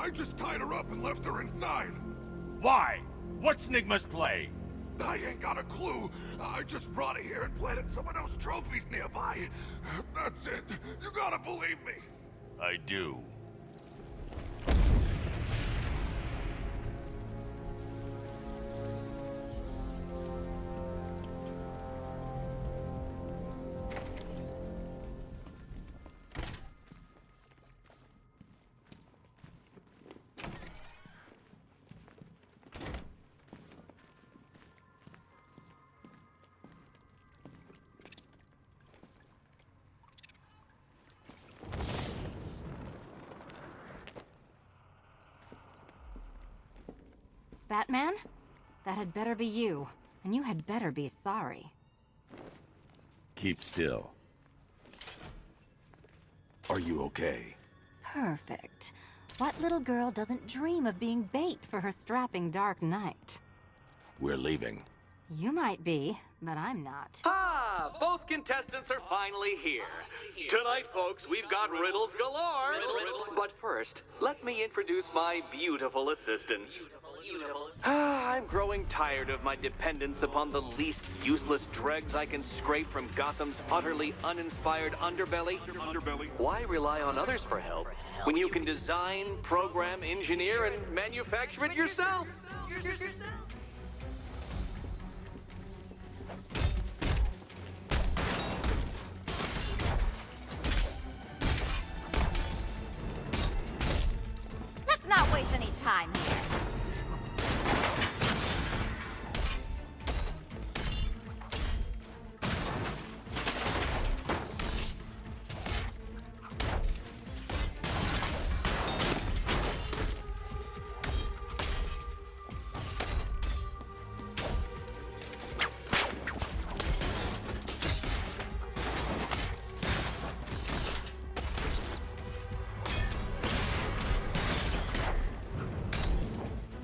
I just tied her up and left her inside. Why? What's Nigma's play? I ain't got a clue. I just brought it here and planted someone else's trophies nearby. That's it. You gotta believe me. I do. Batman? That had better be you. And you had better be sorry. Keep still. Are you okay? Perfect. What little girl doesn't dream of being bait for her strapping Dark Knight? We're leaving. You might be, but I'm not. Ah, both contestants are finally here. Tonight, folks, we've got riddles galore. But first, let me introduce my beautiful assistants. I'm growing tired of my dependence upon the least useless dregs I can scrape from Gotham's utterly uninspired underbelly. Why rely on others for help when you can design, program, engineer, and manufacture it yourself? Let's not waste any time here.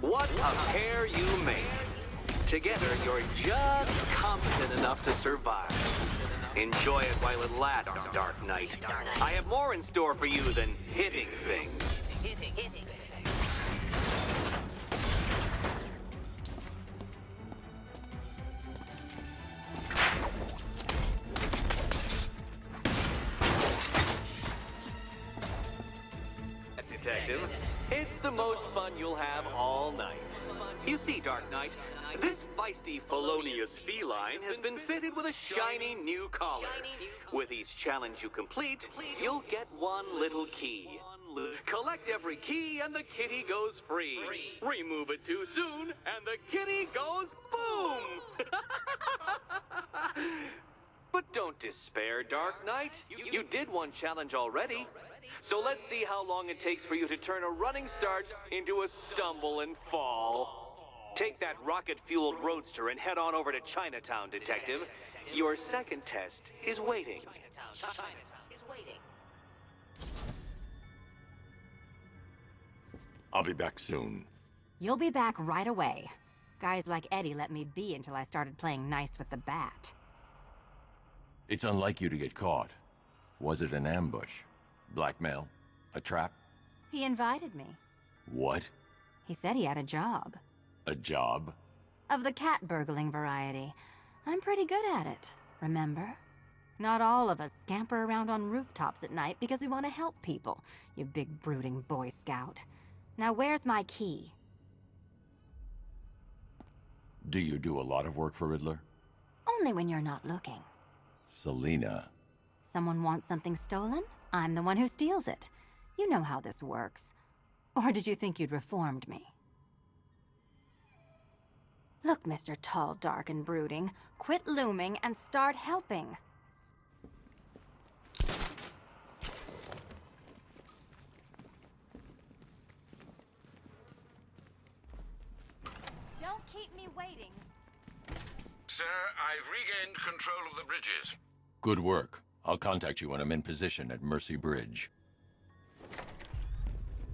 What a pair you make. Together, you're just competent enough to survive. Enjoy it while it lasts, Dark Knight. I have more in store for you than hitting things. Detective, it's the most fun you'll have all night. You see, Dark Knight, this feisty felonious feline has been fitted with a shiny new collar. With each challenge you complete, you'll get one little key. Collect every key and the kitty goes free. Remove it too soon and the kitty goes boom! But don't despair, Dark Knight. You did one challenge already. So let's see how long it takes for you to turn a running start into a stumble and fall. Take that rocket-fueled roadster and head on over to Chinatown, Detective. Your second test is waiting. I'll be back soon. You'll be back right away. Guys like Eddie let me be until I started playing nice with the bat. It's unlike you to get caught. Was it an ambush? Blackmail? A trap? He invited me. What? He said he had a job. A job? Of the cat burgling variety. I'm pretty good at it, remember? Not all of us scamper around on rooftops at night because we want to help people, you big brooding Boy Scout. Now where's my key? Do you do a lot of work for Riddler? Only when you're not looking. Selina. Someone wants something stolen? I'm the one who steals it. You know how this works. Or did you think you'd reformed me? Look, Mr. Tall, Dark, and Brooding. Quit looming and start helping. Don't keep me waiting. Sir, I've regained control of the bridges. Good work. I'll contact you when I'm in position at Mercy Bridge.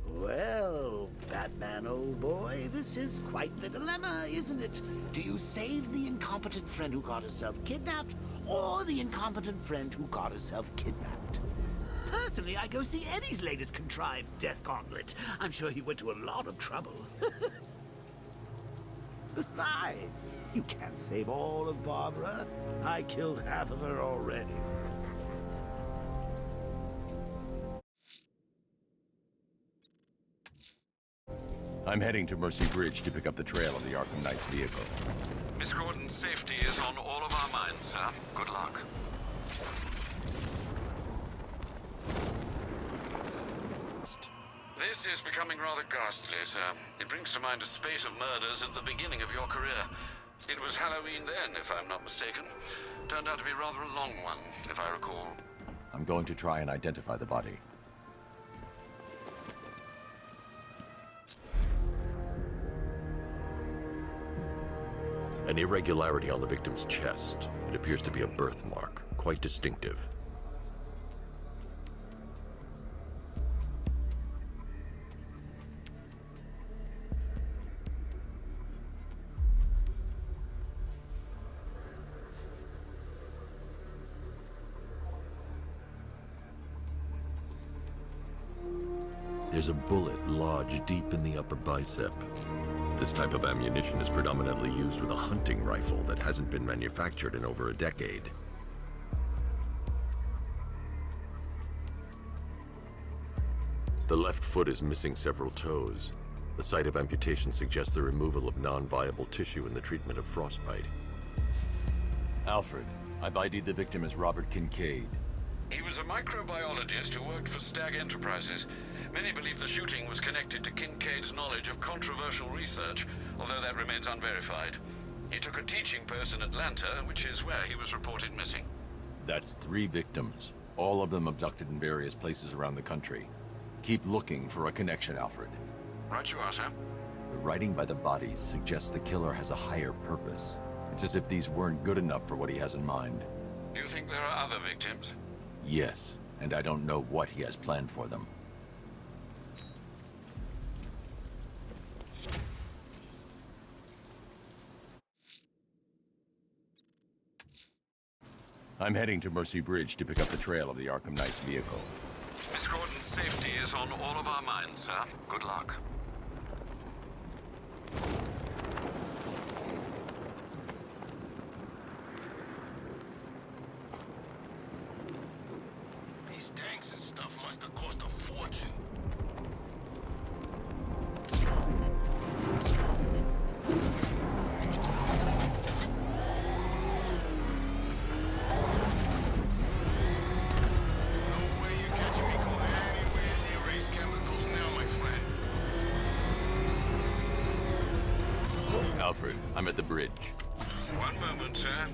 Well, Batman, old boy, this is quite the dilemma, isn't it? Do you save the incompetent friend who got herself kidnapped, or the incompetent friend who got herself kidnapped? Personally, I go see Eddie's latest contrived death gauntlet. I'm sure he went to a lot of trouble. Besides, you can't save all of Barbara. I killed half of her already. I'm heading to Mercy Bridge to pick up the trail of the Arkham Knight's vehicle. Miss Gordon's safety is on all of our minds, sir. Good luck. This is becoming rather ghastly, sir. It brings to mind a spate of murders at the beginning of your career. It was Halloween then, if I'm not mistaken. Turned out to be rather a long one, if I recall. I'm going to try and identify the body. An irregularity on the victim's chest. It appears to be a birthmark, quite distinctive. There's a bullet lodged deep in the upper bicep. This type of ammunition is predominantly used with a hunting rifle that hasn't been manufactured in over a decade. The left foot is missing several toes. The site of amputation suggests the removal of non-viable tissue in the treatment of frostbite. Alfred, I've ID'd the victim as Robert Kincaid. He was a microbiologist who worked for Stag Enterprises. Many believe the shooting was connected to Kincaid's knowledge of controversial research, although that remains unverified. He took a teaching post in Atlanta, which is where he was reported missing. That's 3 victims, all of them abducted in various places around the country. Keep looking for a connection, Alfred. Right you are, sir. The writing by the bodies suggests the killer has a higher purpose. It's as if these weren't good enough for what he has in mind. Do you think there are other victims? Yes, and I don't know what he has planned for them. I'm heading to Mercy Bridge to pick up the trail of the Arkham Knight's vehicle. Miss Gordon's safety is on all of our minds, sir. Good luck. These tanks and stuff must have cost a fortune. No way you're catching me going anywhere near race chemicals now, my friend. Alfred, I'm at the bridge. One moment, sir.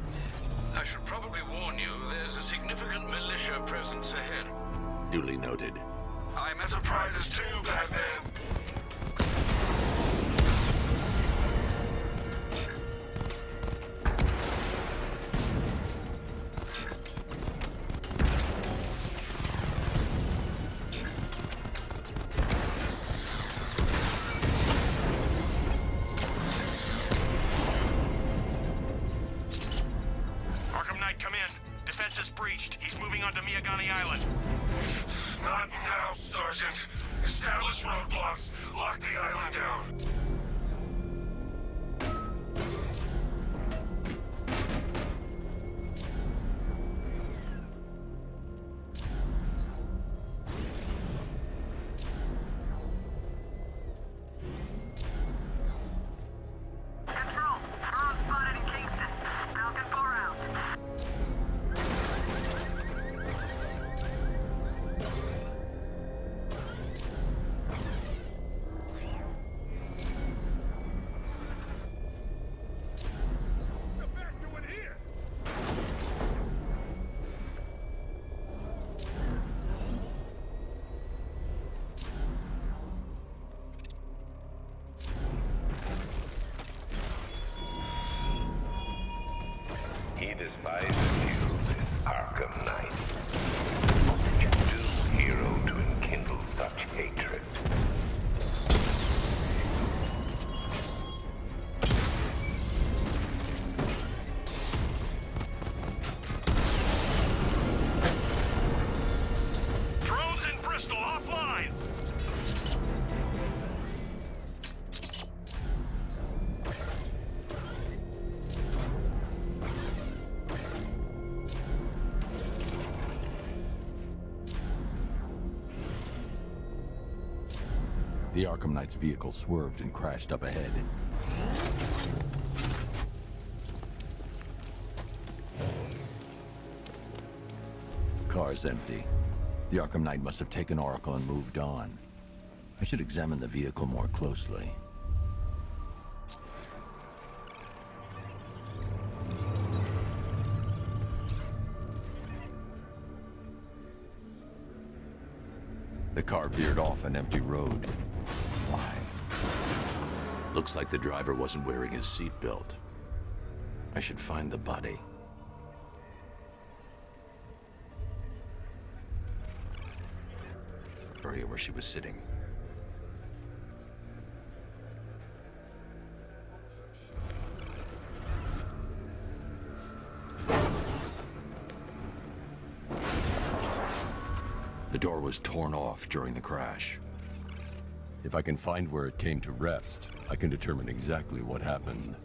I should probably warn you, there's a significant militia presence ahead. Duly noted. I met surprises too, Batman. Arkham Knight, come in. Defense is breached. He's moving onto Miyagani Island. Not now, Sergeant. Establish roadblocks. Lock the island down. Control, drone spotted in Kingston. Falcon 4 out. Get back to it here. He despises you, Arkham Knight. What did you do, hero, to enkindle such hatred? Drone The Arkham Knight's vehicle swerved and crashed up ahead. Car's empty. The Arkham Knight must have taken Oracle and moved on. I should examine the vehicle more closely. The car veered off an empty road. Why? Looks like the driver wasn't wearing his seatbelt. I should find the body. Area where she was sitting. The door was torn off during the crash. If I can find where it came to rest, I can determine exactly what happened.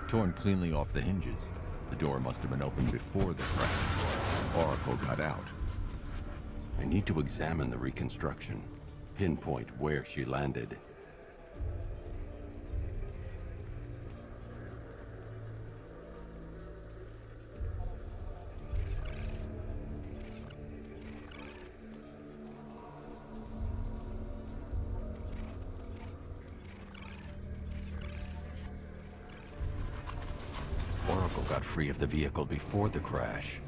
Torn cleanly off the hinges. The door must have been opened before the crash. Oracle got out. I need to examine the reconstruction, pinpoint where she landed. Oracle got free of the vehicle before the crash.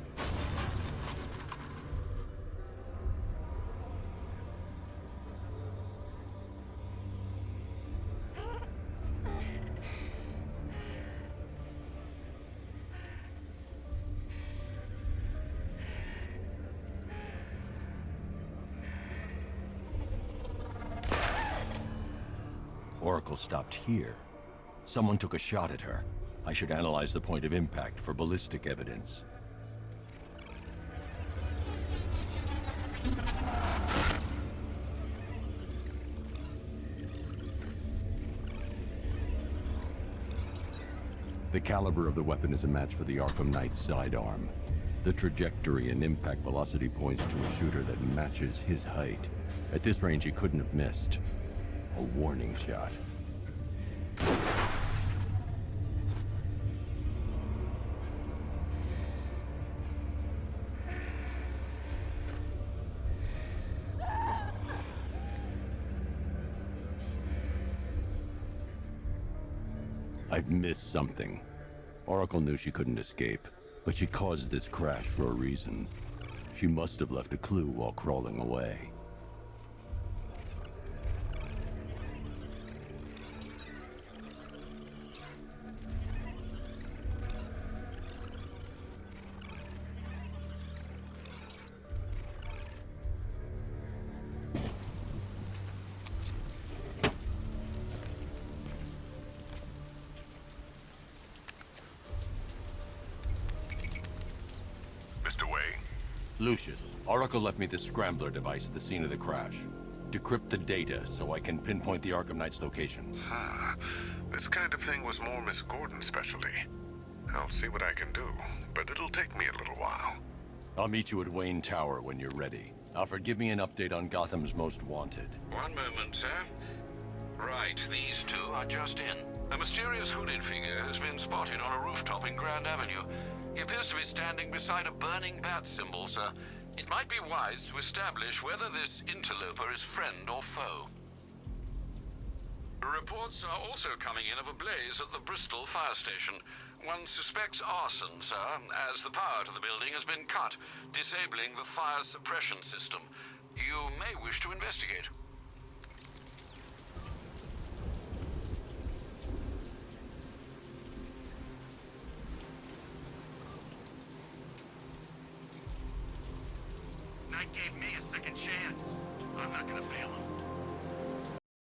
Oracle stopped here. Someone took a shot at her. I should analyze the point of impact for ballistic evidence. The caliber of the weapon is a match for the Arkham Knight's sidearm. The trajectory and impact velocity points to a shooter that matches his height. At this range, he couldn't have missed. A warning shot. I've missed something. Oracle knew she couldn't escape, but she caused this crash for a reason. She must have left a clue while crawling away. Lucius, Oracle left me the scrambler device at the scene of the crash. Decrypt the data so I can pinpoint the Arkham Knight's location. This kind of thing was more Miss Gordon's specialty. I'll see what I can do, but it'll take me a little while. I'll meet you at Wayne Tower when you're ready. Alfred, give me an update on Gotham's Most Wanted. One moment, sir. Right, these two are just in. A mysterious hooded figure has been spotted on a rooftop in Grand Avenue. He appears to be standing beside a burning bat symbol, sir. It might be wise to establish whether this interloper is friend or foe. Reports are also coming in of a blaze at the Bristol fire station. One suspects arson, sir, as the power to the building has been cut, disabling the fire suppression system. You may wish to investigate. Knight gave me a second chance. I'm not gonna fail him.